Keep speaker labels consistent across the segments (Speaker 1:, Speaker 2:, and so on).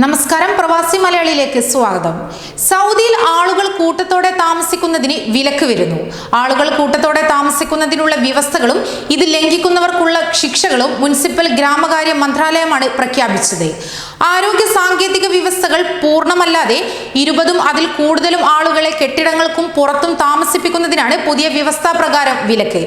Speaker 1: നമസ്കാരം, പ്രവാസി മലയാളിയിലേക്ക് സ്വാഗതം. സൗദിയിൽ ആളുകൾ കൂട്ടത്തോടെ താമസിക്കുന്നതിന് വിലക്ക് വരുന്നു. ആളുകൾ കൂട്ടത്തോടെ താമസിക്കുന്നതിനുള്ള വ്യവസ്ഥകളും ഇത് ലംഘിക്കുന്നവർക്കുള്ള ശിക്ഷകളും മുനിസിപ്പൽ ഗ്രാമകാര്യ മന്ത്രാലയമാണ് പ്രഖ്യാപിച്ചത്. ആരോഗ്യ സാങ്കേതിക വ്യവസ്ഥകൾ പൂർണ്ണമല്ലാതെ 20 അതിൽ കൂടുതലും ആളുകളെ കെട്ടിടങ്ങൾക്കും പുറത്തും താമസിപ്പിക്കുന്നതിനാണ് പുതിയ വ്യവസ്ഥാ പ്രകാരം വിലക്ക്.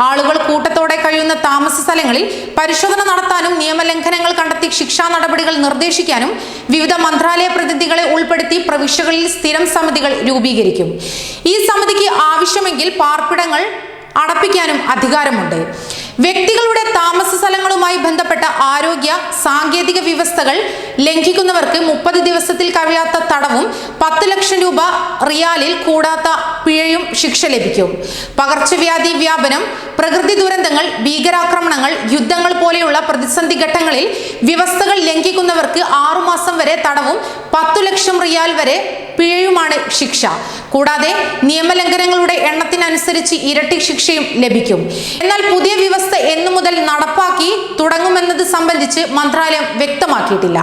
Speaker 1: ആളുകൾ കൂട്ടത്തോടെ കഴിയുന്ന താമസ സ്ഥലങ്ങളിൽ പരിശോധന നടത്താനും നിയമലംഘനങ്ങൾ കണ്ടെത്തി ശിക്ഷാ നടപടികൾ നിർദ്ദേശിക്കാനും വിവിധ മന്ത്രാലയ പ്രതിനിധികളെ ഉൾപ്പെടുത്തി പ്രവിശ്യകളിൽ സ്ഥിരം സമിതികൾ രൂപീകരിക്കും. ഈ സമിതിക്ക് ആവശ്യമെങ്കിൽ പാർപ്പിടങ്ങൾ അടപ്പിക്കാനും അധികാരമുണ്ട്. വ്യക്തികളുടെ താമസ സ്ഥലങ്ങളുമായി ബന്ധപ്പെട്ട ആരോഗ്യ സാങ്കേതിക വ്യവസ്ഥകൾ ലംഘിക്കുന്നവർക്ക് 30 ദിവസത്തിൽ കവിയാത്ത തടവും 10 ലക്ഷം രൂപ റിയാലിൽ കൂടാത്ത പിഴയും ശിക്ഷ ലഭിക്കും. പകർച്ചവ്യാധി വ്യാപനം, പ്രകൃതി ദുരന്തങ്ങൾ, ഭീകരാക്രമണങ്ങൾ, യുദ്ധങ്ങൾ പോലെയുള്ള പ്രതിസന്ധി ഘട്ടങ്ങളിൽ വ്യവസ്ഥകൾ ലംഘിക്കുന്നവർക്ക് 6 മാസം വരെ തടവും 10 ലക്ഷം റിയാൽ വരെ പിഴയുമാണ് ശിക്ഷ. കൂടാതെ നിയമലംഘനങ്ങളുടെ എണ്ണത്തിനനുസരിച്ച് ഇരട്ടി ശിക്ഷയും ലഭിക്കും. എന്നാൽ പുതിയ വ്യവസ്ഥ എന്നു മുതൽ നടപ്പാക്കി തുടങ്ങുമെന്നത് സംബന്ധിച്ച് മന്ത്രാലയം വ്യക്തമാക്കിയിട്ടില്ല.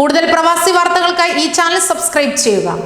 Speaker 1: കൂടുതൽ പ്രവാസി വാർത്തകൾക്കായി ഈ ചാനൽ സബ്സ്ക്രൈബ് ചെയ്യുക.